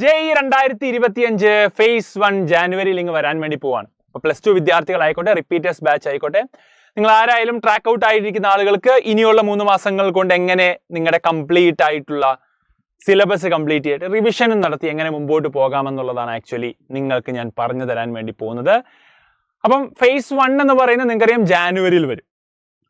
JEE 2025 phase 1 January link വരാൻ വേണ്ടി പോവാണ്. അപ്പോൾ +2 വിദ്യാർത്ഥികളായിക്കോട്ടെ, റിപ്പീറ്റേഴ്സ് ബാച്ച് ആയിക്കോട്ടെ, നിങ്ങൾ ആരായാലും ട്രാക്ക് ഔട്ട് ആയിരിക്കുന്ന ആളുകൾക്ക് ഇനിയുള്ള 3 മാസങ്ങൾ കൊണ്ട് എങ്ങനെ നിങ്ങളുടെ കംപ്ലീറ്റ് ആയിട്ടുള്ള സിലബസ് കംപ്ലീറ്റ് ചെയ്തിട്ട് റിവിഷനും നടത്തി എങ്ങനെ മുമ്പോട്ട് പോകാമെന്നുള്ളതാണ് ആക്ച്വലി നിങ്ങൾക്ക് ഞാൻ പറഞ്ഞു തരാൻ വേണ്ടി പോകുന്നത്. അപ്പം phase 1 എന്ന് പറയുന്നത് നിങ്ങൾക്കറിയാം ജാനുവരിയിൽ വരും.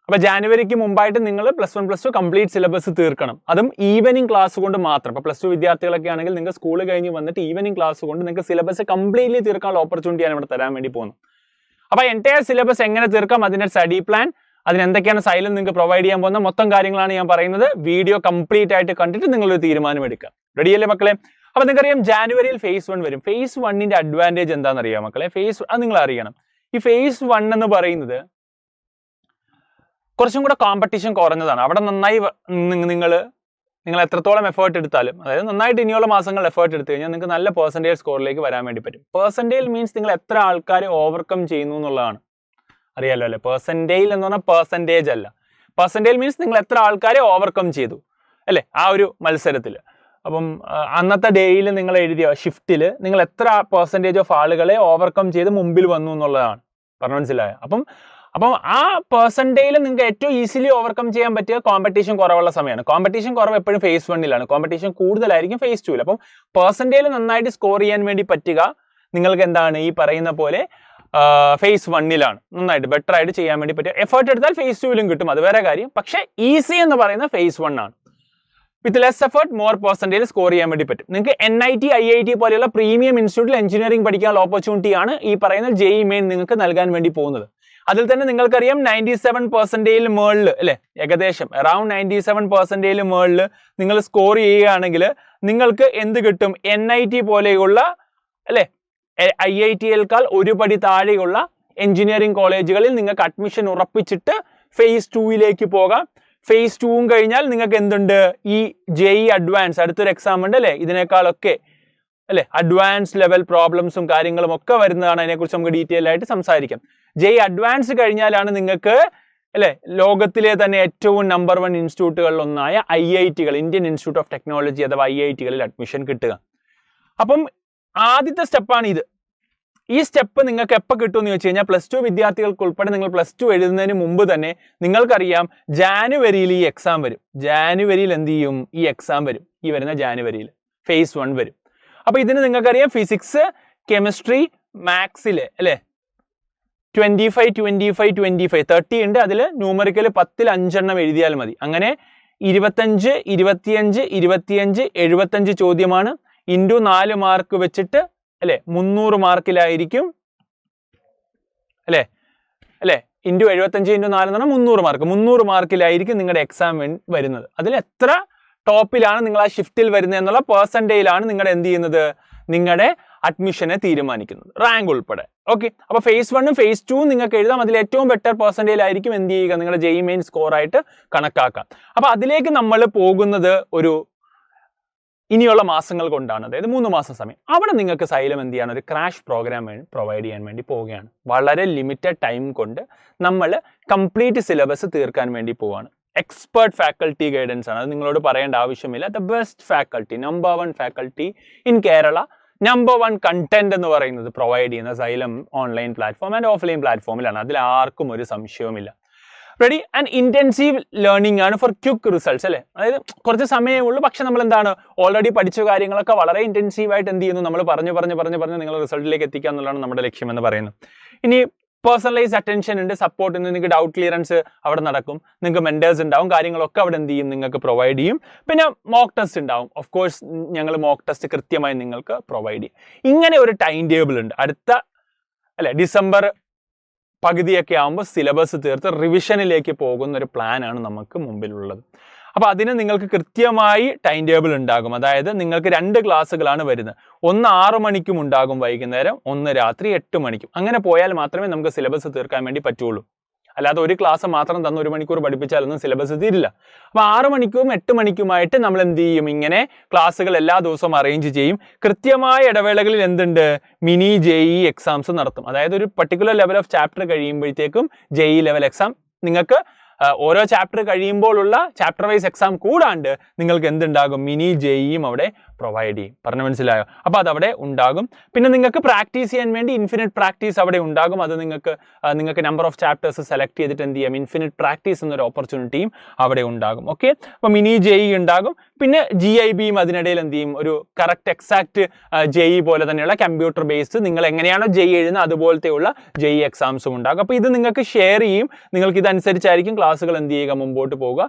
അപ്പോൾ ജാനുവരിക്ക് മുമ്പായിട്ട് നിങ്ങൾ +1 +2 കംപ്ലീറ്റ് സിലബസ് തീർക്കണം. അതും ഈവനിങ് ക്ലാസ് കൊണ്ട് മാത്രം. ഇപ്പോൾ +2 വിദ്യാർത്ഥികളൊക്കെ ആണെങ്കിൽ നിങ്ങൾ സ്കൂൾ കഴിഞ്ഞ് വന്നിട്ട് ഈവനിങ് ക്ലാസ് കൊണ്ട് നിങ്ങൾക്ക് സിലബസ് കംപ്ലീറ്റ്ലി തീർക്കാനുള്ള ഓപ്പർച്യൂണിറ്റിയാണ് ഇവിടെ തരാൻ വേണ്ടി പോകുന്നത്. അപ്പോൾ എൻറ്റയർ സിലബസ് എങ്ങനെ തീർക്കാം, അതിൻ്റെ സ്റ്റഡി പ്ലാൻ, അതിനെന്തൊക്കെയാണ് Xylem നിങ്ങൾക്ക് പ്രൊവൈഡ് ചെയ്യാൻ പോകുന്ന മൊത്തം കാര്യങ്ങളാണ് ഞാൻ പറയുന്നത്. വീഡിയോ കംപ്ലീറ്റ് ആയിട്ട് കണ്ടിട്ട് നിങ്ങളൊരു തീരുമാനം എടുക്കാം. റെഡിയല്ലേ മക്കളെ? അപ്പോൾ നിങ്ങൾക്കറിയാം ജാനുവരിയിൽ phase 1 വരും. phase 1ന്റെ അഡ്വാൻറ്റേജ് എന്താണെന്ന് അറിയാം മക്കളെ? അത് നിങ്ങൾ അറിയണം. ഈ phase 1 എന്ന് പറയുന്നത് കുറച്ചും കൂടെ കോമ്പറ്റീഷൻ കുറഞ്ഞതാണ്. അവിടെ നന്നായി നിങ്ങൾ എത്രത്തോളം എഫേർട്ട് എടുത്താലും, അതായത് നന്നായിട്ട് ഇനിയുള്ള മാസങ്ങൾ എഫേർട്ട് എടുത്തു കഴിഞ്ഞാൽ നിങ്ങൾക്ക് നല്ല പെർസെൻറ്റേജ് സ്കോറിലേക്ക് വരാൻ വേണ്ടി പറ്റും. പെർസെൻറ്റേജ് മീൻസ് നിങ്ങൾ എത്ര ആൾക്കാരെ ഓവർകം ചെയ്യുന്നു എന്നുള്ളതാണ്. അറിയാലോ അല്ലേ? പെർസെൻറ്റേജ് എന്ന് പറഞ്ഞാൽ പെർസെൻറ്റേജ് അല്ല. പെർസെൻറ്റേജ് മീൻസ് നിങ്ങൾ എത്ര ആൾക്കാരെ ഓവർകം ചെയ്തു അല്ലേ ആ ഒരു മത്സരത്തിൽ. അപ്പം അന്നത്തെ ഡേയിൽ നിങ്ങൾ എഴുതിയ ഷിഫ്റ്റിൽ നിങ്ങൾ എത്ര പെർസെൻറ്റേജ് ഓഫ് ആളുകളെ ഓവർകം ചെയ്ത് മുമ്പിൽ വന്നു എന്നുള്ളതാണ്. പറഞ്ഞു മനസ്സിലായോ? അപ്പം ആ പെർസെൻറ്റേജിൽ നിങ്ങൾക്ക് ഏറ്റവും ഈസിലി ഓവർകം ചെയ്യാൻ പറ്റിയ കോമ്പറ്റീഷൻ കുറവുള്ള സമയമാണ്. കോമ്പറ്റീഷൻ കുറവ് എപ്പോഴും phase 1ലാണ്, കോമ്പറ്റീഷൻ കൂടുതലായിരിക്കും phase 2ൽ. അപ്പം പെർസെൻറ്റേജിൽ നന്നായിട്ട് സ്കോർ ചെയ്യാൻ വേണ്ടി പറ്റുക നിങ്ങൾക്ക് എന്താണ് ഈ പറയുന്ന പോലെ phase 1ലാണ് നന്നായിട്ട് ബെറ്റർ ആയിട്ട് ചെയ്യാൻ വേണ്ടി പറ്റുക. എഫേർട്ട് എടുത്താൽ phase 2ലും കിട്ടും, അത് വേറെ കാര്യം. പക്ഷേ ഈസി എന്ന് പറയുന്നത് phase 1 ആണ്. വിത്ത് less effort more percentage score ചെയ്യാൻ വേണ്ടി പറ്റും. നിങ്ങൾക്ക് NIT, IIT പോലെയുള്ള പ്രീമിയം ഇൻസ്റ്റിറ്റ്യൂട്ടിൽ എഞ്ചിനീയറിംഗ് പഠിക്കാനുള്ള ഓപ്പർച്യൂണിറ്റിയാണ് ഈ പറയുന്ന JEE മെയിൻ നിങ്ങൾക്ക് നൽകാൻ വേണ്ടി പോകുന്നത്. അതിൽ തന്നെ നിങ്ങൾക്കറിയാം 97% മുകളിൽ അല്ലേ, ഏകദേശം അറൌണ്ട് 97% മുകളിൽ നിങ്ങൾ സ്കോർ ചെയ്യുകയാണെങ്കിൽ നിങ്ങൾക്ക് എന്ത് കിട്ടും? NIT പോലെയുള്ള അല്ലേ, IIT-യേക്കാൾ ഒരു പടി താഴെയുള്ള എഞ്ചിനീയറിംഗ് കോളേജുകളിൽ നിങ്ങൾക്ക് അഡ്മിഷൻ ഉറപ്പിച്ചിട്ട് phase 2ലേക്ക് പോകാം. phase 2 കഴിഞ്ഞാൽ നിങ്ങൾക്ക് എന്തുണ്ട്? ഈ JEE Advanced അടുത്തൊരു എക്സാം ഉണ്ട് അല്ലേ, ഇതിനേക്കാളൊക്കെ അല്ലെ അഡ്വാൻസ് ലെവൽ പ്രോബ്ലംസും കാര്യങ്ങളും ഒക്കെ വരുന്നതാണ്. അതിനെക്കുറിച്ച് നമുക്ക് ഡീറ്റെയിൽ ആയിട്ട് സംസാരിക്കാം. JEE Advanced കഴിഞ്ഞാലാണ് നിങ്ങൾക്ക് അല്ലെ ലോകത്തിലെ തന്നെ ഏറ്റവും നമ്പർ 1 ഇൻസ്റ്റിറ്റ്യൂട്ടുകളിൽ ഒന്നായ IIT-കൾ, ഇന്ത്യൻ ഇൻസ്റ്റിറ്റ്യൂട്ട് ഓഫ് ടെക്നോളജി അഥവാ IIT-കളിൽ അഡ്മിഷൻ കിട്ടുക. അപ്പം ആദ്യത്തെ സ്റ്റെപ്പാണ് ഇത്. ഈ സ്റ്റെപ്പ് നിങ്ങൾക്ക് എപ്പോൾ കിട്ടുമെന്ന് ചോദിച്ചു കഴിഞ്ഞാൽ +2 വിദ്യാർത്ഥികൾക്ക് ഉൾപ്പെടെ നിങ്ങൾ +2 എഴുതുന്നതിന് മുമ്പ് തന്നെ നിങ്ങൾക്കറിയാം ജാനുവരിയിൽ ഈ എക്സാം വരും. ജാനുവരിയിൽ എന്ത് ചെയ്യും? ഈ എക്സാം വരും. ഈ വരുന്ന ജാനുവരിയിൽ phase 1 വരും. അപ്പോൾ ഇതിന് നിങ്ങൾക്കറിയാം ഫിസിക്സ്, കെമിസ്ട്രി, മാത്സിൽ അല്ലേ 25 30 ഉണ്ട്. അതിൽ ന്യൂമറിക്കൽ 10ൽ 5 എണ്ണം എഴുതിയാൽ മതി. അങ്ങനെ 25 25 25 75 ചോദ്യമാണ്. ഇൻറ്റു 4 മാർക്ക് വെച്ചിട്ട് അല്ലേ 300 മാർക്കിലായിരിക്കും അല്ലേ ഇൻറ്റു 75 ഇൻറ്റു 4 എന്ന് പറഞ്ഞാൽ 300 മാർക്ക്. 300 മാർക്കിലായിരിക്കും നിങ്ങളുടെ എക്സാം വരുന്നത്. അതിൽ എത്ര ടോപ്പിലാണ് നിങ്ങൾ ആ ഷിഫ്റ്റിൽ വരുന്നത് എന്നുള്ള പെർസെൻറ്റേജിലാണ് നിങ്ങളുടെ എന്ത് ചെയ്യുന്നത്? നിങ്ങളുടെ അഡ്മിഷനെ തീരുമാനിക്കുന്നത്, റാങ്ക് ഉൾപ്പെടെ. ഓക്കെ, അപ്പോൾ phase 1ഉം phase 2ഉം നിങ്ങൾക്ക് എഴുതാം. അതിൽ ഏറ്റവും ബെറ്റർ പെർസെൻറ്റേജിലായിരിക്കും എന്ത് ചെയ്യുക? നിങ്ങളുടെ JEE മെയിൻ സ്കോറായിട്ട് കണക്കാക്കാം. അപ്പോൾ അതിലേക്ക് നമ്മൾ പോകുന്നത് ഒരു ഇനിയുള്ള മാസങ്ങൾ കൊണ്ടാണ്, അതായത് 3 മാസം സമയം. അവിടെ നിങ്ങൾക്ക് Xylem എന്ത് ചെയ്യാണ്? ഒരു ക്രാഷ് പ്രോഗ്രാം പ്രൊവൈഡ് ചെയ്യാൻ വേണ്ടി പോവുകയാണ്. വളരെ ലിമിറ്റഡ് ടൈം കൊണ്ട് നമ്മൾ കംപ്ലീറ്റ് സിലബസ് തീർക്കാൻ വേണ്ടി പോവുകയാണ്. എക്സ്പേർട്ട് ഫാക്കൽറ്റി ഗൈഡൻസ് ആണ്, അത് നിങ്ങളോട് പറയേണ്ട ആവശ്യമില്ല. The best faculty, number 1 faculty in Kerala, number 1 content എന്ന് പറയുന്നത് പ്രൊവൈഡ് ചെയ്യുന്ന Xylem online platform and offline പ്ലാറ്റ്ഫോമിലാണ്. അതിൽ ആർക്കും ഒരു സംശയവുമില്ല. റെഡി ആൻഡ് ഇൻറ്റൻസീവ് ലേണിംഗ് ആണ് ഫോർ ക്വിക്ക് റിസൾട്ട്സ് അല്ലേ. അതായത് കുറച്ച് സമയമേ ഉള്ളൂ, പക്ഷെ നമ്മൾ എന്താണ് ഓൾറെഡി പഠിച്ച കാര്യങ്ങളൊക്കെ വളരെ ഇൻറ്റൻസീവായിട്ട് എന്ത് ചെയ്യുന്നു? നമ്മൾ പറഞ്ഞ് നിങ്ങൾ റിസൾട്ടിലേക്ക് എത്തിക്കുക എന്നുള്ളതാണ് നമ്മുടെ ലക്ഷ്യം എന്ന് പറയുന്നത്. ഇനി പേഴ്സണലൈസ് അറ്റൻഷൻ ഉണ്ട്, സപ്പോർട്ട് ഉണ്ട്, നിങ്ങൾക്ക് ഡൗട്ട് ക്ലിയറൻസ് അവിടെ നടക്കും, നിങ്ങൾക്ക് മെന്റേഴ്സ് ഉണ്ടാവും, കാര്യങ്ങളൊക്കെ അവിടെ എന്ത് ചെയ്യും? നിങ്ങൾക്ക് പ്രൊവൈഡ് ചെയ്യും. പിന്നെ മോക്ക് ടെസ്റ്റ് ഉണ്ടാവും. ഓഫ് കോഴ്സ് ഞങ്ങൾ മോക്ക് ടെസ്റ്റ് കൃത്യമായി നിങ്ങൾക്ക് പ്രൊവൈഡ് ചെയ്യും. ഇങ്ങനെ ഒരു ടൈം ടേബിൾ ഉണ്ട്. അടുത്ത അല്ലെ ഡിസംബർ പകുതിയൊക്കെ ആകുമ്പോൾ സിലബസ് തീർത്ത് റിവിഷനിലേക്ക് പോകുന്ന ഒരു പ്ലാനാണ് നമുക്ക് മുമ്പിലുള്ളത്. അപ്പോൾ അതിന് നിങ്ങൾക്ക് കൃത്യമായി ടൈം ടേബിൾ ഉണ്ടാകും. അതായത് നിങ്ങൾക്ക് 2 ക്ലാസ്സുകളാണ് വരുന്നത്. ഒന്ന് 6 മണിക്കും ഉണ്ടാകും വൈകുന്നേരം, ഒന്ന് രാത്രി 8 മണിക്കും. അങ്ങനെ പോയാൽ മാത്രമേ നമുക്ക് സിലബസ് തീർക്കാൻ വേണ്ടി പറ്റുള്ളൂ. അല്ലാതെ ഒരു ക്ലാസ് മാത്രം തന്ന് 1 മണിക്കൂർ പഠിപ്പിച്ചാലൊന്നും സിലബസ് തീരില്ല. അപ്പോൾ 6 മണിക്കും 8 മണിക്കുമായിട്ട് നമ്മൾ എന്ത് ചെയ്യും? ഇങ്ങനെ ക്ലാസ്സുകൾ എല്ലാ ദിവസവും അറേഞ്ച് ചെയ്യും. കൃത്യമായ ഇടവേളകളിൽ എന്തുണ്ട്? മിനി JEE എക്സാംസ് നടത്തും. അതായത് ഒരു പർട്ടിക്കുലർ ലെവൽ ഓഫ് ചാപ്റ്റർ കഴിയുമ്പോഴത്തേക്കും JEE ലെവൽ എക്സാം നിങ്ങൾക്ക് ഓരോ ചാപ്റ്റർ കഴിയുമ്പോഴുള്ള ചാപ്റ്റർ വൈസ് എക്സാം കൂടാണ്ട് നിങ്ങൾക്ക് എന്തുണ്ടാകും? മിനി JEEയും അവിടെ പ്രൊവൈഡ് ചെയ്യും. പറഞ്ഞു മനസ്സിലായോ? അപ്പോൾ അതവിടെ ഉണ്ടാകും. പിന്നെ നിങ്ങൾക്ക് പ്രാക്ടീസ് ചെയ്യാൻ വേണ്ടി ഇൻഫിനിറ്റ് പ്രാക്ടീസ് അവിടെ ഉണ്ടാകും. അത് നിങ്ങൾക്ക് നമ്പർ ഓഫ് ചാപ്റ്റേഴ്സ് സെലക്ട് ചെയ്തിട്ട് എന്ത് ചെയ്യാം, ഇൻഫിനിറ്റ് പ്രാക്ടീസ് എന്നൊരു ഓപ്പർച്യൂണിറ്റിയും അവിടെ ഉണ്ടാകും. ഓക്കെ, അപ്പോൾ മിനി JEE ഉണ്ടാകും. പിന്നെ GIBയും അതിനിടയിൽ എന്ത് ചെയ്യും, ഒരു കറക്റ്റ് എക്സാക്ട് JEE പോലെ തന്നെയുള്ള കമ്പ്യൂട്ടർ ബേസ്ഡ് നിങ്ങൾ എങ്ങനെയാണോ JEE എഴുതുന്നത് അതുപോലത്തെയുള്ള JEE എക്സാംസും ഉണ്ടാകും. അപ്പോൾ ഇത് നിങ്ങൾക്ക് ഷെയർ ചെയ്യും. നിങ്ങൾക്ക് ഇതനുസരിച്ചായിരിക്കും ക്ലാസ്സുകൾ എന്ത് ചെയ്യുക, മുമ്പോട്ട് പോവുക.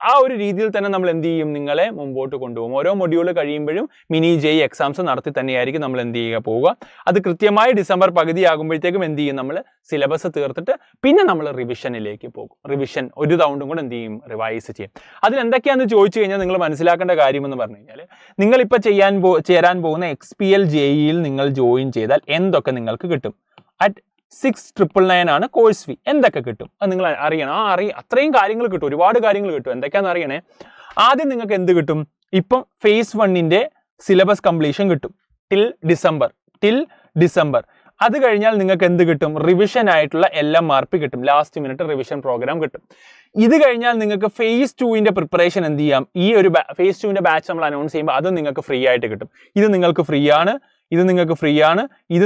ആ ഒരു രീതിയിൽ തന്നെ നമ്മൾ എന്ത് ചെയ്യും, നിങ്ങളെ മുമ്പോട്ട് കൊണ്ടുപോകും. ഓരോ മൊഡ്യൂൾ കഴിയുമ്പോഴും മിനി JEE എക്സാംസ് നടത്തി തന്നെയായിരിക്കും നമ്മൾ എന്ത് ചെയ്യുക, പോവുക. അത് കൃത്യമായി ഡിസംബർ പകുതി ആകുമ്പോഴത്തേക്കും എന്ത് ചെയ്യും, നമ്മൾ സിലബസ് തീർത്തിട്ട് പിന്നെ നമ്മൾ റിവിഷനിലേക്ക് പോകും. റിവിഷൻ ഒരു റൗണ്ടും കൂടെ എന്ത് ചെയ്യും, റിവൈസ് ചെയ്യും. അതിലെന്തൊക്കെയാണെന്ന് ചോദിച്ചു കഴിഞ്ഞാൽ നിങ്ങൾ മനസ്സിലാക്കേണ്ട കാര്യമെന്ന് പറഞ്ഞു കഴിഞ്ഞാൽ, നിങ്ങളിപ്പോൾ ചേരാൻ പോകുന്ന XPL JEEയിൽ നിങ്ങൾ ജോയിൻ ചെയ്താൽ എന്തൊക്കെ നിങ്ങൾക്ക് കിട്ടും. അറ്റ് 6,999 ആണ് കോഴ്സ് ഫീ. എന്തൊക്കെ കിട്ടും അത് നിങ്ങൾ അറിയണം. അത്രയും കാര്യങ്ങൾ കിട്ടും, ഒരുപാട് കാര്യങ്ങൾ കിട്ടും. എന്തൊക്കെയാണെന്ന് അറിയണേ. ആദ്യം നിങ്ങൾക്ക് എന്ത് കിട്ടും, ഇപ്പം phase 1 സിലബസ് കംപ്ലീഷൻ കിട്ടും ടിൽ ഡിസംബർ. അത് കഴിഞ്ഞാൽ നിങ്ങൾക്ക് എന്ത് കിട്ടും, റിവിഷൻ ആയിട്ടുള്ള LMRP കിട്ടും, ലാസ്റ്റ് മിനിറ്റ് റിവിഷൻ പ്രോഗ്രാം കിട്ടും. ഇത് കഴിഞ്ഞാൽ നിങ്ങൾക്ക് phase 2 പ്രിപ്പറേഷൻ എന്ത് ചെയ്യാം, ഈ ഒരു phase 2 ബാച്ച് നമ്മൾ അനൗൺസ് ചെയ്യുമ്പോൾ അത് നിങ്ങൾക്ക് ഫ്രീ ആയിട്ട് കിട്ടും. ഇത് നിങ്ങൾക്ക് ഫ്രീ ആണ്, ഇത്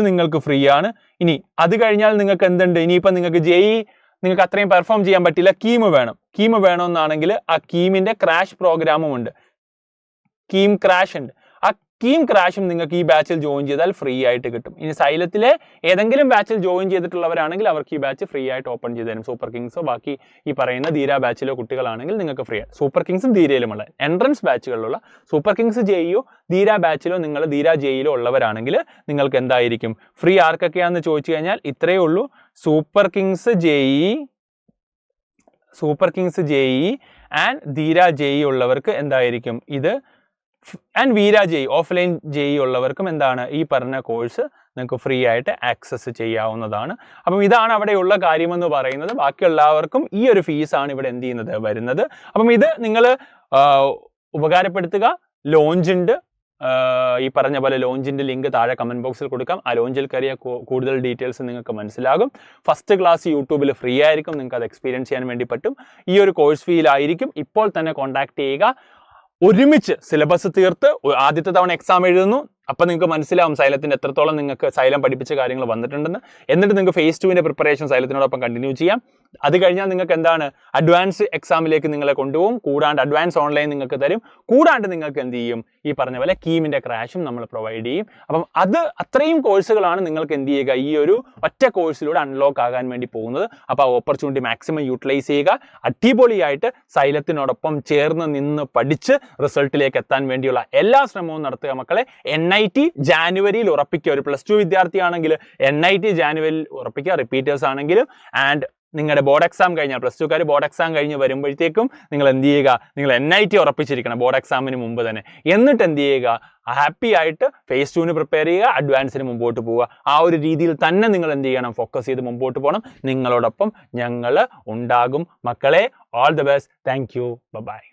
നിങ്ങൾക്ക് ഫ്രീ ആണ്. ഇനി അത് കഴിഞ്ഞാൽ നിങ്ങൾക്ക് എന്തുണ്ട്, ഇനിയിപ്പോൾ നിങ്ങൾക്ക് JEE നിങ്ങൾക്ക് അത്രയും പെർഫോം ചെയ്യാൻ പറ്റില്ല, കീം വേണമെന്നാണെങ്കിൽ ആ കീമിന്റെ ക്രാഷ് പ്രോഗ്രാമും ഉണ്ട്. കീം ക്രാഷ് ഉണ്ട്. ആ കീം ക്രാഷും നിങ്ങൾക്ക് ഈ ബാച്ചിൽ ജോയിൻ ചെയ്താൽ ഫ്രീ ആയിട്ട് കിട്ടും. ഇനി സൈലത്തിലെ ഏതെങ്കിലും ബാച്ചിൽ ജോയിൻ ചെയ്തിട്ടുള്ളവരാണെങ്കിൽ അവർക്ക് ഈ ബാച്ച് ഫ്രീ ആയിട്ട് ഓപ്പൺ ചെയ്ത് തരും. സൂപ്പർ കിങ്സോ ബാക്കി ഈ പറയുന്ന ധീര ബാച്ചിലോ കുട്ടികളാണെങ്കിൽ നിങ്ങൾക്ക് ഫ്രീ ആണ്. സൂപ്പർ കിങ്സും ധീരയിലുമുള്ള എൻട്രൻസ് ബാച്ചുകളിലുള്ള സൂപ്പർ കിങ്സ് JEEയോ ധീര ബാച്ചിലോ നിങ്ങൾ ധീര JEEയിലോ ഉള്ളവരാണെങ്കിൽ നിങ്ങൾക്ക് എന്തായിരിക്കും ഫ്രീ. ആർക്കൊക്കെയാണെന്ന് ചോദിച്ചു കഴിഞ്ഞാൽ ഇത്രയേ ഉള്ളൂ. Super kings JEE and Dheera JEE ഉള്ളവർക്ക് എന്തായിരിക്കും ഇത്, and Veera JEE offline JEE ഉള്ളവർക്കും എന്താണ് ഈ പറഞ്ഞ കോഴ്സ് നിങ്ങൾക്ക് ഫ്രീ ആയിട്ട് ആക്സസ് ചെയ്യാവുന്നതാണ്. അപ്പം ഇതാണ് അവിടെയുള്ള കാര്യമെന്ന് പറയുന്നത്. ബാക്കിയുള്ളവർക്കും ഈ ഒരു ഫീസാണ് ഇവിടെ എന്ത് ചെയ്യുന്നത്, വരുന്നത്. അപ്പം ഇത് നിങ്ങൾ ഉപകാരപ്പെടുത്തുക. ലോഞ്ച് ഉണ്ട്, ഈ പറഞ്ഞ പോലെ ലോഞ്ചിന്റെ ലിങ്ക് താഴെ കമന്റ് ബോക്സിൽ കൊടുക്കാം. ആ ലോഞ്ചിൽ കയറിയ കൂടുതൽ ഡീറ്റെയിൽസ് നിങ്ങൾക്ക് മനസ്സിലാകും. ഫസ്റ്റ് ക്ലാസ് യൂട്യൂബിൽ ഫ്രീ ആയിരിക്കും, നിങ്ങൾക്ക് അത് എക്സ്പീരിയൻസ് ചെയ്യാൻ വേണ്ടി പറ്റും. ഈ ഒരു കോഴ്സ് ഫീലായിരിക്കും. ഇപ്പോൾ തന്നെ കോൺടാക്ട് ചെയ്യുക. ഒരുമിച്ച് സിലബസ് തീർത്ത് ആദ്യത്തെ തവണ എക്സാം എഴുതുന്നു. അപ്പം നിങ്ങൾക്ക് മനസ്സിലാവും സൈലത്തിന്റെ എത്രത്തോളം നിങ്ങൾക്ക് സൈലം പഠിപ്പിച്ച കാര്യങ്ങൾ വന്നിട്ടുണ്ടെന്ന്. എന്നിട്ട് നിങ്ങൾക്ക് phase 2 പ്രിപ്പറേഷൻ സൈലത്തിനോടൊപ്പം കണ്ടിന്യൂ ചെയ്യാം. അത് കഴിഞ്ഞാൽ നിങ്ങൾക്ക് എന്താണ്, അഡ്വാൻസ് എക്സാമിലേക്ക് നിങ്ങളെ കൊണ്ടുപോകും. കൂടാണ്ട് അഡ്വാൻസ് ഓൺലൈൻ നിങ്ങൾക്ക് തരും. കൂടാണ്ട് നിങ്ങൾക്ക് എന്ത് ചെയ്യും, ഈ പറഞ്ഞ പോലെ കീമിന്റെ ക്രാഷും നമ്മൾ പ്രൊവൈഡ് ചെയ്യും. അപ്പം അത്രയും കോഴ്സുകളാണ് നിങ്ങൾക്ക് എന്ത് ചെയ്യുക, ഈ ഒരു ഒറ്റ കോഴ്സിലൂടെ അൺലോക്ക് ആകാൻ വേണ്ടി പോകുന്നത്. അപ്പോൾ ആ ഓപ്പർച്യൂണിറ്റി മാക്സിമം യൂട്ടിലൈസ് ചെയ്യുക. അടിപൊളിയായിട്ട് സൈലത്തിനോടൊപ്പം ചേർന്ന് നിന്ന് പഠിച്ച് റിസൾട്ടിലേക്ക് എത്താൻ വേണ്ടിയുള്ള എല്ലാ ശ്രമവും നടത്തുക മക്കളെ. NIT ജാനുവരിയിൽ ഉറപ്പിക്കുക. ഒരു +2 വിദ്യാർത്ഥിയാണെങ്കിൽ NIT ജാനുവരിയിൽ ഉറപ്പിക്കുക, റിപ്പീറ്റേഴ്സ് ആണെങ്കിലും. ആൻഡ് നിങ്ങളുടെ ബോർഡ് എക്സാം കഴിഞ്ഞാൽ +2കാർ ബോർഡ് എക്സാം കഴിഞ്ഞ് വരുമ്പോഴത്തേക്കും നിങ്ങൾ എന്ത് ചെയ്യുക, നിങ്ങൾ NIT ഉറപ്പിച്ചിരിക്കണം ബോർഡ് എക്സാമിന് മുമ്പ് തന്നെ. എന്നിട്ട് എന്ത് ചെയ്യുക, ഹാപ്പി ആയിട്ട് phase 2 പ്രിപ്പയർ ചെയ്യുക, അഡ്വാൻസിന് മുമ്പോട്ട് പോവുക. ആ ഒരു രീതിയിൽ തന്നെ നിങ്ങൾ എന്ത് ചെയ്യണം, ഫോക്കസ് ചെയ്ത് മുമ്പോട്ട് പോകണം. നിങ്ങളോടൊപ്പം ഞങ്ങൾ ഉണ്ടാകും മക്കളെ. All the best. Thank you. By.